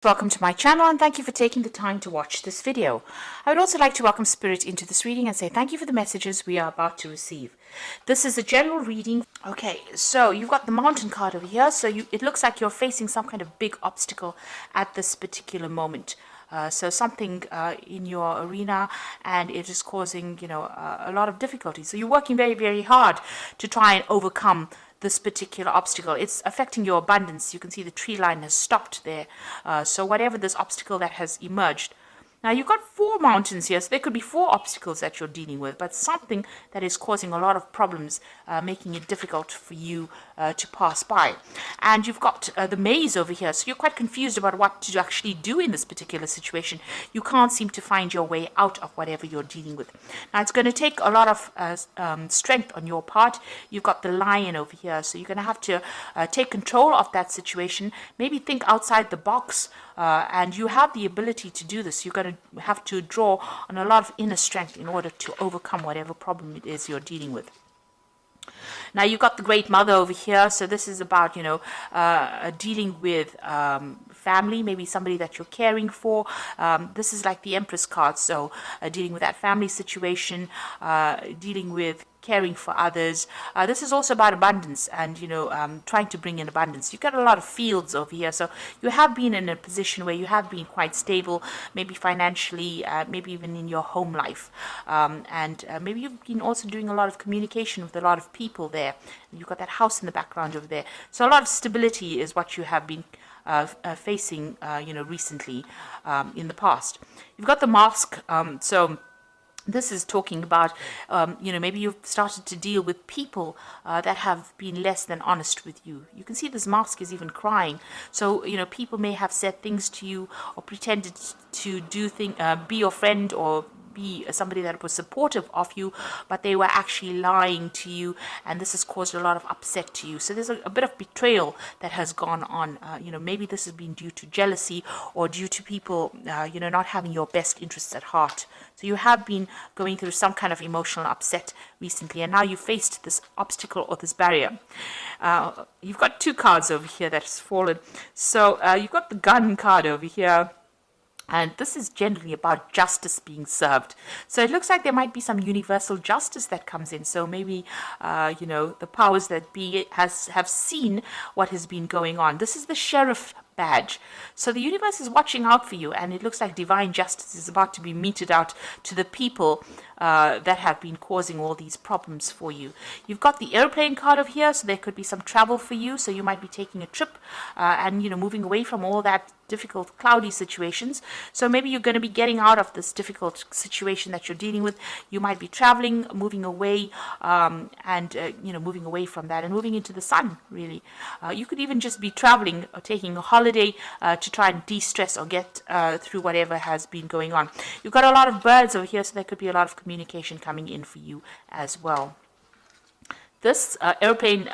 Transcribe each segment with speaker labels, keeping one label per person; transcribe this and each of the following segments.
Speaker 1: Welcome to my channel and thank you for taking the time to watch this video. I would also like to welcome Spirit into this reading and say thank you for the messages we are about to receive. This is a general reading. Okay, so you've got the Mountain card over here. So it looks like you're facing some kind of big obstacle at this particular moment. So something in your arena, and it is causing, a lot of difficulty. So you're working very, very hard to try and overcome this particular obstacle. It's affecting your abundance. You can see the tree line has stopped there. So whatever this obstacle that has emerged. Now you've got 4 mountains here, so there could be 4 obstacles that you're dealing with, but something that is causing a lot of problems, making it difficult for you to pass by. And you've got the maze over here, so you're quite confused about what to actually do in this particular situation. You can't seem to find your way out of whatever you're dealing with. Now it's going to take a lot of strength on your part. You've got the lion over here, so you're going to have to take control of that situation, maybe think outside the box, and you have the ability to do this. You're going to have to draw on a lot of inner strength in order to overcome whatever problem it is you're dealing with. Now you've got the Great Mother over here, so this is about, dealing with family, maybe somebody that you're caring for. This is like the Empress card, so dealing with that family situation, dealing with caring for others. This is also about abundance and, trying to bring in abundance. You've got a lot of fields over here, so you have been in a position where you have been quite stable, maybe financially, maybe even in your home life. And maybe you've been also doing a lot of communication with a lot of people there. You've got that house in the background over there. So a lot of stability is what you have been facing, recently in the past. You've got the mask, so this is talking about, maybe you've started to deal with people that have been less than honest with you. You can see this mask is even crying. So, people may have said things to you or pretended to be your friend or be somebody that was supportive of you, but they were actually lying to you, and this has caused a lot of upset to you. So there's a bit of betrayal that has gone on. Maybe this has been due to jealousy or due to people, not having your best interests at heart. So you have been going through some kind of emotional upset recently, and now you faced this obstacle or this barrier. You've got 2 cards over here that's fallen. So you've got the Gun card over here. And this is generally about justice being served. So it looks like there might be some universal justice that comes in. So maybe, the powers that be have seen what has been going on. This is the Sheriff badge. So the universe is watching out for you, and it looks like divine justice is about to be meted out to the people that have been causing all these problems for you. You've got the airplane card over here, so there could be some travel for you. So you might be taking a trip and, moving away from all that difficult, cloudy situations. So maybe you're going to be getting out of this difficult situation that you're dealing with. You might be traveling, moving away, moving away from that and moving into the sun, really. You could even just be traveling or taking a holiday to try and de-stress or get through whatever has been going on. You've got a lot of birds over here, so there could be a lot of communication coming in for you as well. This airplane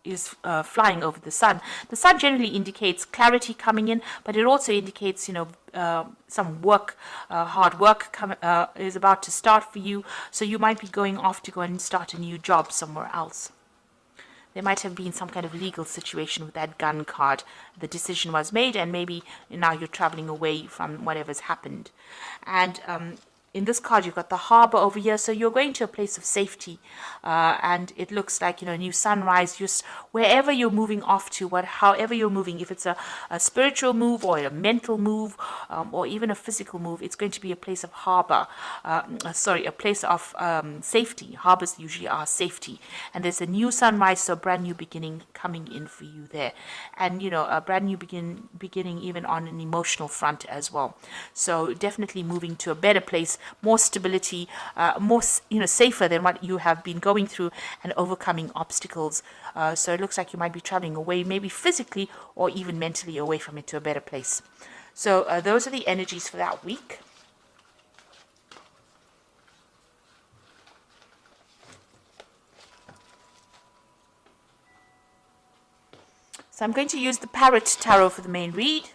Speaker 1: is flying over the sun. The sun generally indicates clarity coming in, but it also indicates, some work, hard work is about to start for you. So you might be going off to go and start a new job somewhere else. There might have been some kind of legal situation with that Gun card. The decision was made, and maybe now you're traveling away from whatever's happened. And in this card, you've got the harbor over here, so you're going to a place of safety, and it looks like, a new sunrise. Just wherever you're moving off to, however you're moving, if it's a spiritual move or a mental move, or even a physical move, it's going to be a place of harbor. A place of safety. Harbors usually are safety, and there's a new sunrise, so a brand new beginning coming in for you there, and a brand new beginning even on an emotional front as well. So definitely moving to a better place, more stability, more safer than what you have been going through, and overcoming obstacles. So it looks like you might be traveling away, maybe physically or even mentally away from it to a better place. So those are the energies for that week. So I'm going to use the Parrot Tarot for the main read.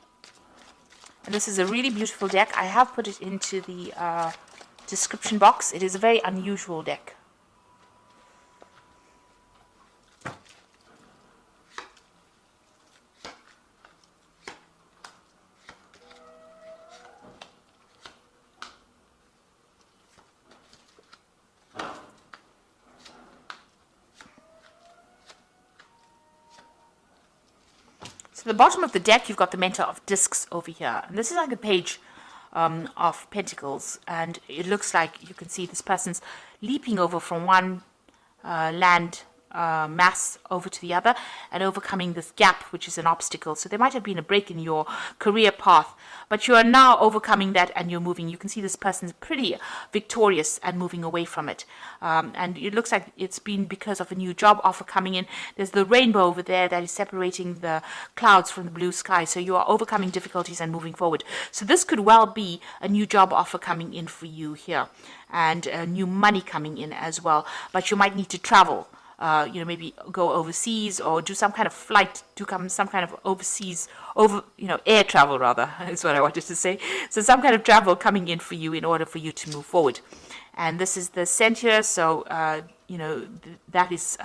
Speaker 1: And this is a really beautiful deck. I have put it into the description box. It is a very unusual deck. the bottom of the deck, you've got the Mentor of Discs over here. And this is like a page of Pentacles. And it looks like you can see this person's leaping over from one land mass over to the other and overcoming this gap, which is an obstacle. So there might have been a break in your career path, but you are now overcoming that and you're moving. You can see this person's pretty victorious and moving away from it. And it looks like it's been because of a new job offer coming in. There's the rainbow over there that is separating the clouds from the blue sky. So you are overcoming difficulties and moving forward. So this could well be a new job offer coming in for you here, and new money coming in as well. But you might need to travel. Maybe go overseas or do some kind of flight, some kind of overseas, air travel rather, is what I wanted to say. So some kind of travel coming in for you in order for you to move forward. And this is the center, so, that is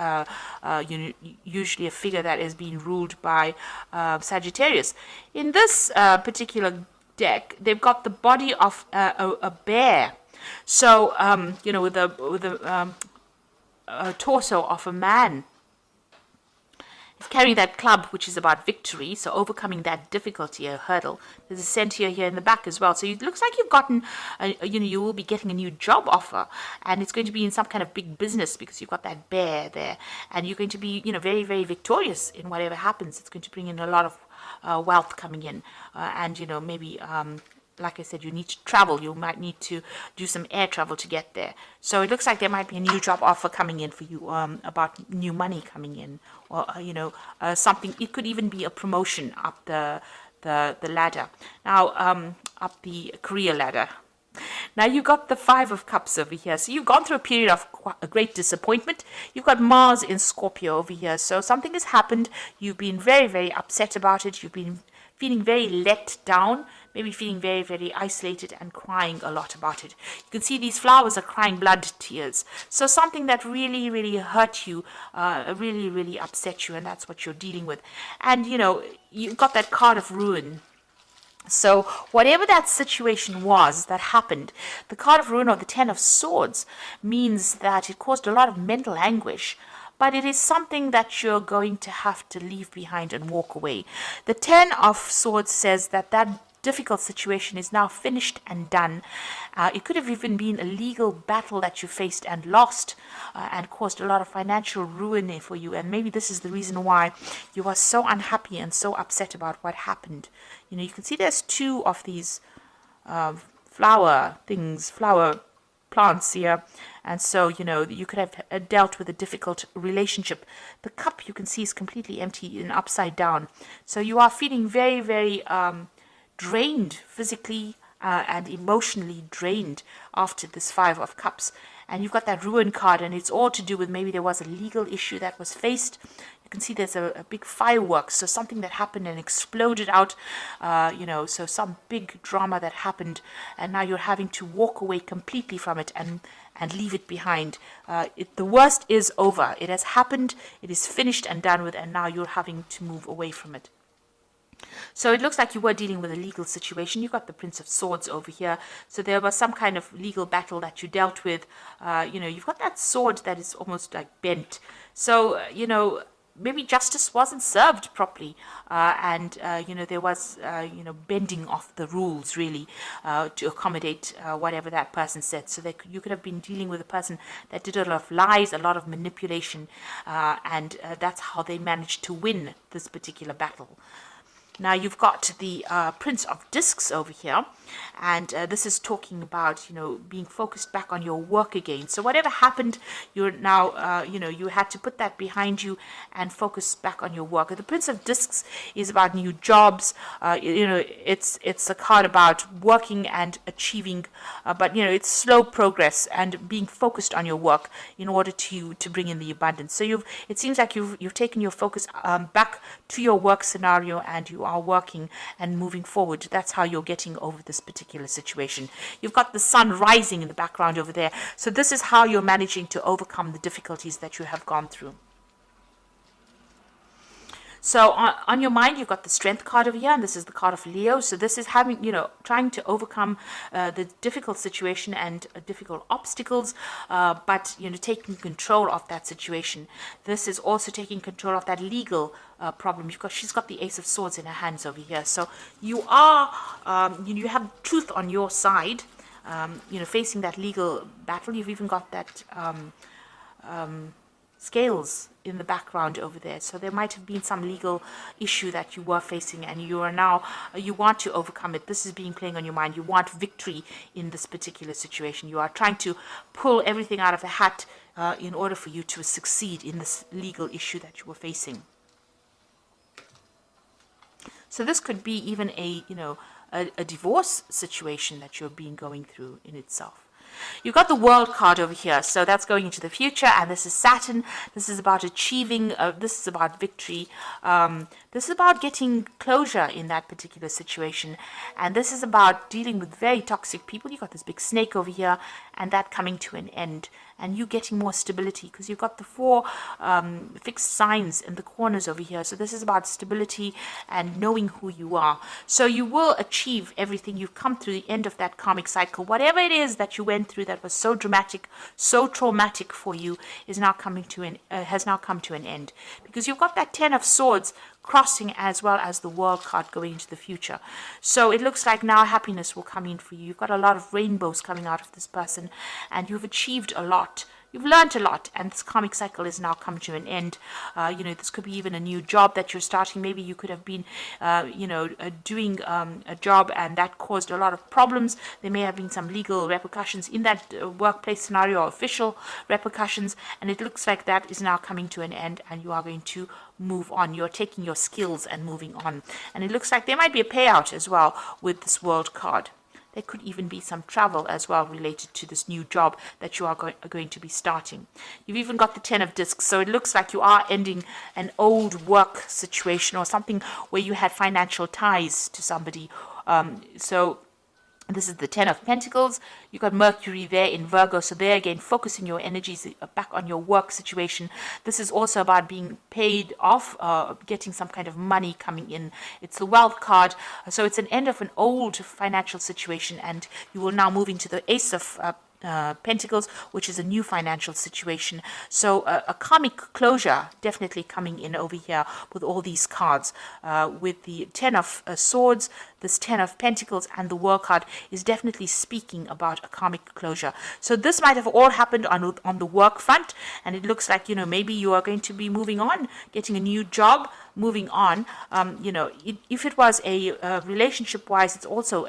Speaker 1: usually a figure that is being ruled by Sagittarius. In this particular deck, they've got the body of a bear. So, with a torso of a man. He's carrying that club, which is about victory, so overcoming that difficulty, a hurdle. There's a center here in the back as well. So it looks like you've gotten, you will be getting a new job offer, and it's going to be in some kind of big business because you've got that bear there, and you're going to be, very, very victorious in whatever happens. It's going to bring in a lot of wealth coming in, and maybe. Like I said, you need to travel. You might need to do some air travel to get there. So it looks like there might be a new job offer coming in for you, about new money coming in, or something. It could even be a promotion up the ladder. Now, up the career ladder. Now you've got the Five of Cups over here. So you've gone through a period of a great disappointment. You've got Mars in Scorpio over here. So something has happened. You've been very, very upset about it. You've been feeling very let down, maybe feeling very, very isolated and crying a lot about it. You can see these flowers are crying blood tears. So something that really, really hurt you, really, really upset you, and that's what you're dealing with. And, you've got that card of ruin. So whatever that situation was that happened, the card of ruin or the Ten of Swords means that it caused a lot of mental anguish. But it is something that you're going to have to leave behind and walk away. The Ten of Swords says that difficult situation is now finished and done. It could have even been a legal battle that you faced and lost, and caused a lot of financial ruin for you. And maybe this is the reason why you are so unhappy and so upset about what happened. You can see there's two of these flower plants here. And so, you could have dealt with a difficult relationship. The cup you can see is completely empty and upside down. So you are feeling very, very drained physically and emotionally drained after this Five of Cups. And you've got that ruin card, and it's all to do with maybe there was a legal issue that was faced. You can see there's a big fireworks, so something that happened and exploded out, so some big drama that happened, and now you're having to walk away completely from it and leave it behind. The worst is over. It has happened, it is finished and done with, and now you're having to move away from it. So it looks like you were dealing with a legal situation. You've got the Prince of Swords over here. So there was some kind of legal battle that you dealt with. You've got that sword that is almost like bent. So, maybe justice wasn't served properly. There was, bending of the rules, really, to accommodate whatever that person said. So you could have been dealing with a person that did a lot of lies, a lot of manipulation, and that's how they managed to win this particular battle. Now you've got the Prince of Discs over here, and this is talking about, being focused back on your work again. So whatever happened, you're now, you had to put that behind you and focus back on your work. The Prince of Discs is about new jobs. It's a card about working and achieving, but it's slow progress and being focused on your work in order to bring in the abundance. So it seems like you've taken your focus back to your work scenario, and you are working and moving forward. That's how you're getting over this particular situation. You've got the sun rising in the background over there. So this is how you're managing to overcome the difficulties that you have gone through. So on your mind, you've got the Strength card over here, and this is the card of Leo. So this is having, trying to overcome the difficult situation and difficult obstacles, but, taking control of that situation. This is also taking control of that legal problem, because she's got the Ace of Swords in her hands over here. So you are, you have truth on your side, facing that legal battle. You've even got that scales in the background over there. So there might have been some legal issue that you were facing, and you are now, you want to overcome it. This is being playing on your mind. You want victory in this particular situation. You are trying to pull everything out of the hat in order for you to succeed in this legal issue that you were facing. So this could be even a divorce situation that you're going through in itself. You've got the World card over here, so that's going into the future, and this is Saturn. This is about achieving, this is about victory. This is about getting closure in that particular situation, and this is about dealing with very toxic people. You've got this big snake over here, and that coming to an end, and you getting more stability, because you've got the 4 fixed signs in the corners over here. So this is about stability and knowing who you are. So you will achieve everything. You've come through the end of that karmic cycle. Whatever it is that you went through that was so dramatic, so traumatic for you, is now coming to has now come to an end, because you've got that 10 of Swords crossing, as well as the World card going into the future. So it looks like now happiness will come in for you. You've got a lot of rainbows coming out of this person, and you've achieved a lot. You've learned a lot, and this karmic cycle is now come to an end. This could be even a new job that you're starting. Maybe you could have been, doing a job, and that caused a lot of problems. There may have been some legal repercussions in that workplace scenario, or official repercussions, and it looks like that is now coming to an end, and you are going to move on. You're taking your skills and moving on. And it looks like there might be a payout as well with this World card. There could even be some travel as well related to this new job that you are going to be starting. You've even got the 10 of Discs, so it looks like you are ending an old work situation, or something where you had financial ties to somebody. So this is the 10 of Pentacles. You've got Mercury there in Virgo. So there again, focusing your energies back on your work situation. This is also about being paid off, getting some kind of money coming in. It's the Wealth card. So it's an end of an old financial situation, and you will now move into the Ace of Pentacles, which is a new financial situation. So a karmic closure definitely coming in over here with all these cards. With the 10 of Swords, this 10 of Pentacles, and the World card is definitely speaking about a karmic closure. So this might have all happened on the work front, and it looks like, maybe you are going to be moving on, getting a new job, moving on. If it was a relationship-wise, it's also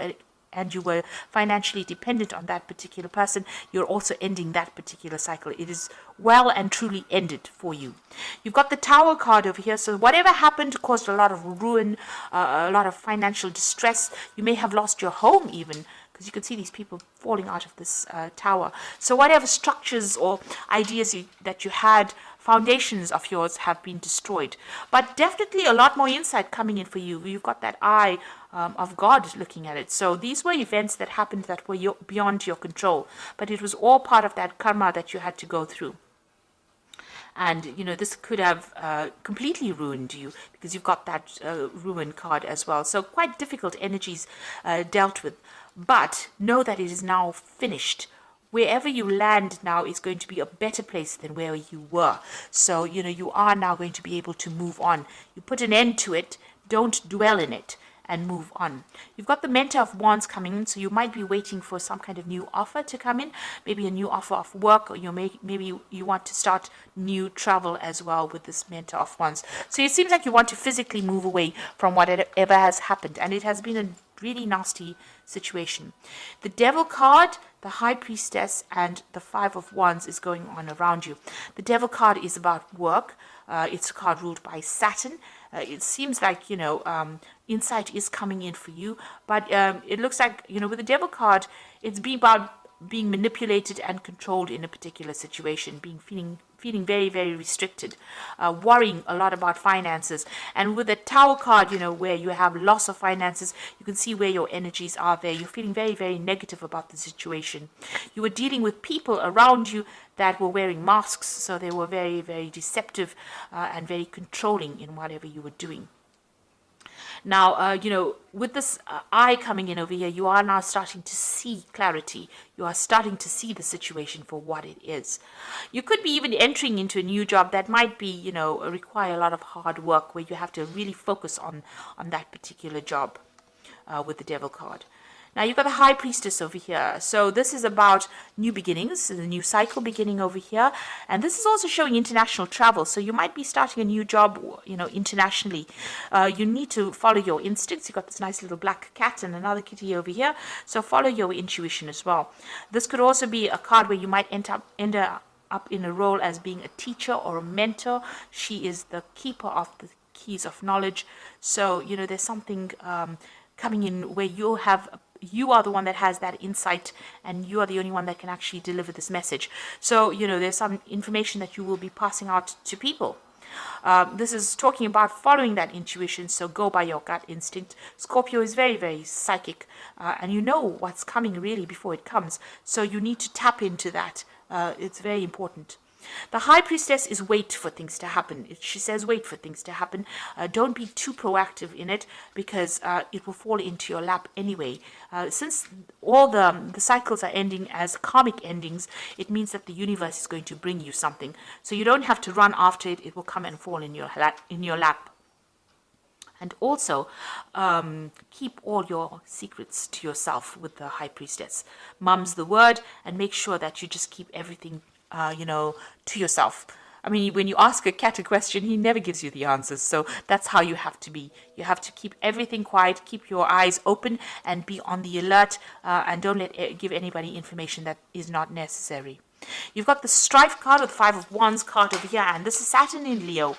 Speaker 1: and you were financially dependent on that particular person, you're also ending that particular cycle. It is well and truly ended for you. You've got the Tower card over here. So whatever happened caused a lot of ruin, a lot of financial distress. You may have lost your home even, because you can see these people falling out of this tower. So whatever structures or ideas that you had, foundations of yours have been destroyed. But definitely a lot more insight coming in for you. You've got that eye of God looking at it. So these were events that happened that were beyond your control, but it was all part of that karma that you had to go through. And, this could have completely ruined you, because you've got that ruin card as well. So quite difficult energies dealt with. But know that it is now finished. Wherever you land now is going to be a better place than where you were. So, you are now going to be able to move on. You put an end to it. Don't dwell in it, and move on. You've got the Mentor of Wands coming in, so you might be waiting for some kind of new offer to come in, maybe a new offer of work, or maybe you want to start new travel as well with this Mentor of Wands. So it seems like you want to physically move away from whatever has happened, and it has been a really nasty situation. The Devil card, the High Priestess, and the 5 of Wands is going on around you. The Devil card is about work. It's a card ruled by Saturn. It seems like, insight is coming in for you, but it looks like, with the Devil card, it's been about being manipulated and controlled in a particular situation, feeling very, very restricted, worrying a lot about finances. And with the Tower card, where you have loss of finances, you can see where your energies are there. You're feeling very, very negative about the situation. You were dealing with people around you that were wearing masks, so they were very, very deceptive and very controlling in whatever you were doing. Now, with this eye coming in over here, you are now starting to see clarity. You are starting to see the situation for what it is. You could be even entering into a new job that might be, require a lot of hard work, where you have to really focus on that particular job with the Devil card. Now, you've got the High Priestess over here. So this is about new beginnings, the new cycle beginning over here. And this is also showing international travel. So you might be starting a new job, internationally. You need to follow your instincts. You've got this nice little black cat and another kitty over here. So follow your intuition as well. This could also be a card where you might end up in a role as being a teacher or a mentor. She is the keeper of the keys of knowledge. So, there's something coming in where you are the one that has that insight, and you are the only one that can actually deliver this message. So, there's some information that you will be passing out to people. This is talking about following that intuition, so go by your gut instinct. Scorpio is very, very psychic, and you know what's coming really before it comes. So you need to tap into that. It's very important. The High Priestess is wait for things to happen. She says wait for things to happen. Don't be too proactive in it, because it will fall into your lap anyway. Since all the cycles are ending as karmic endings, it means that the universe is going to bring you something. So you don't have to run after it. It will come and fall in your lap. And also, keep all your secrets to yourself with the High Priestess. Mum's the word, and make sure that you just keep everything to yourself. I mean, when you ask a cat a question, he never gives you the answers. So that's how you have to be. You have to keep everything quiet, keep your eyes open, and be on the alert, and don't give anybody information that is not necessary. You've got the Strife card, or the Five of Wands card over here, and this is Saturn in Leo.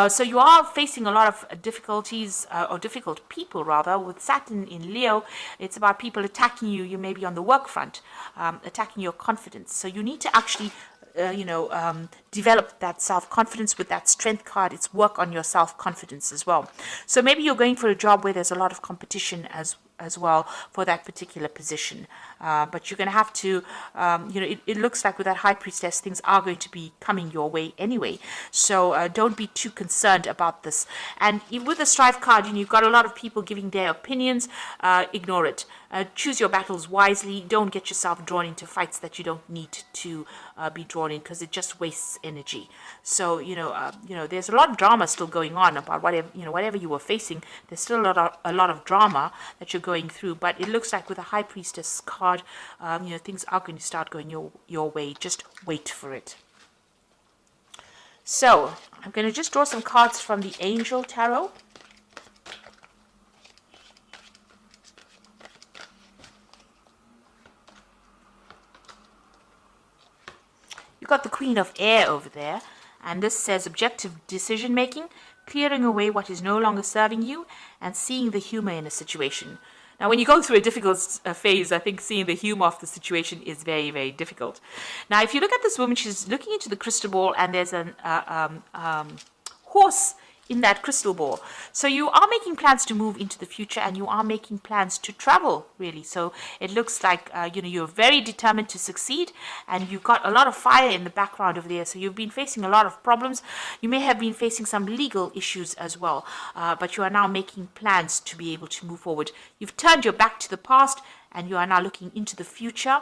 Speaker 1: So you are facing a lot of difficulties, or difficult people rather, with Saturn in Leo. It's about people attacking you. You may be on the work front, attacking your confidence. So you need to actually, develop that self-confidence with that Strength card. It's work on your self-confidence as well. So maybe you're going for a job where there's a lot of competition as well for that particular position. But you're going to have to, it looks like with that High Priestess, things are going to be coming your way anyway. So don't be too concerned about this. And with the Strife card, you've got a lot of people giving their opinions. Ignore it. Choose your battles wisely. Don't get yourself drawn into fights that you don't need to be drawn in, because it just wastes energy. So, there's a lot of drama still going on about whatever you were facing. There's still a lot of drama that you're going through, but it looks like with a High Priestess card, things are going to start going your way. Just wait for it. So I'm going to just draw some cards from the Angel Tarot. You've got the Queen of Air over there, and this says objective decision making, clearing away what is no longer serving you, and seeing the humor in a situation. Now, when you go through a difficult phase, I think seeing the humor of the situation is very, very difficult. Now, if you look at this woman, she's looking into the crystal ball, and there's a horse in that crystal ball. So you are making plans to move into the future, and you are making plans to travel, really. So it looks like, you're very determined to succeed, and you've got a lot of fire in the background over there. So you've been facing a lot of problems. You may have been facing some legal issues as well, but you are now making plans to be able to move forward. You've turned your back to the past, and you are now looking into the future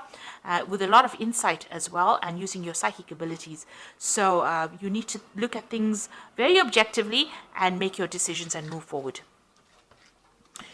Speaker 1: with a lot of insight as well, and using your psychic abilities. So you need to look at things very objectively and make your decisions and move forward.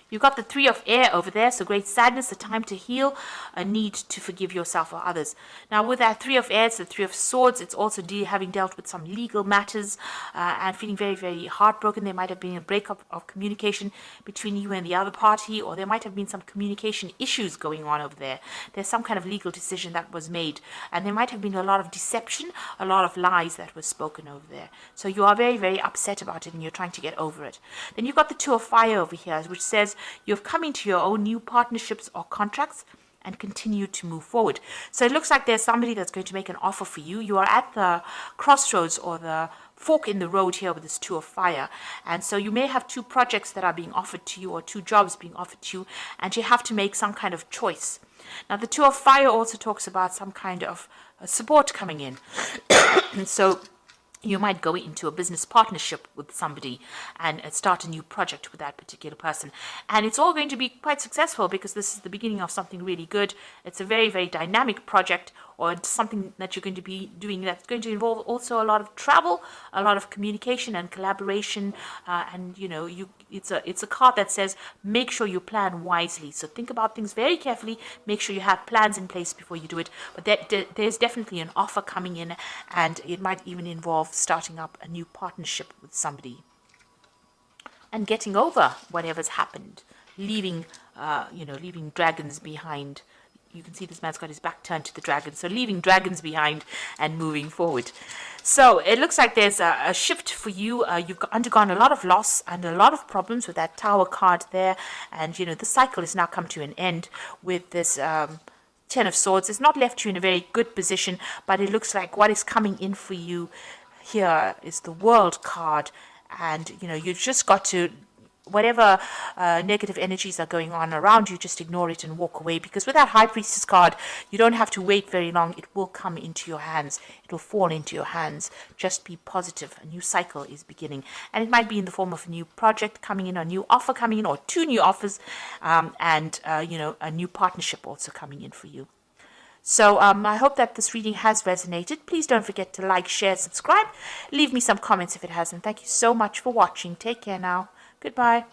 Speaker 1: You've got the Three of Air over there, so great sadness, a time to heal, a need to forgive yourself or others. Now, with that Three of Air, it's the Three of Swords. It's also having dealt with some legal matters and feeling very, very heartbroken. There might have been a breakup of communication between you and the other party, or there might have been some communication issues going on over there. There's some kind of legal decision that was made, and there might have been a lot of deception, a lot of lies that were spoken over there. So you are very, very upset about it, and you're trying to get over it. Then you've got the Two of Fire over here, which says you've come into your own new partnerships or contracts, and continue to move forward. So it looks like there's somebody that's going to make an offer for you. You are at the crossroads or the fork in the road here with this Two of Fire. And so you may have two projects that are being offered to you, or two jobs being offered to you, and you have to make some kind of choice. Now, the Two of Fire also talks about some kind of support coming in. And so you might go into a business partnership with somebody and start a new project with that particular person. And it's all going to be quite successful because this is the beginning of something really good. It's a very, very dynamic project, or it's something that you're going to be doing that's going to involve also a lot of travel, a lot of communication and collaboration. And, you know, it's a card that says make sure you plan wisely. So think about things very carefully. Make sure you have plans in place before you do it. But there's definitely an offer coming in, and it might even involve starting up a new partnership with somebody and getting over whatever's happened, leaving dragons behind. You can see this man's got his back turned to the dragon, so leaving dragons behind and moving forward. So it looks like there's a shift for you. You've undergone a lot of loss and a lot of problems with that Tower card there, and you know the cycle has now come to an end with this Ten of Swords. It's not left you in a very good position, but it looks like what is coming in for you here is the World card, and you know you've just got to, whatever negative energies are going on around you, just ignore it and walk away, because with that High Priestess card, you don't have to wait very long. It will come into your hands. It will fall into your hands. Just be positive. A new cycle is beginning, and it might be in the form of a new project coming in, a new offer coming in, or two new offers, and a new partnership also coming in for you. So I hope that this reading has resonated. Please don't forget to like, share, subscribe. Leave me some comments if it hasn't. Thank you so much for watching. Take care now. Goodbye.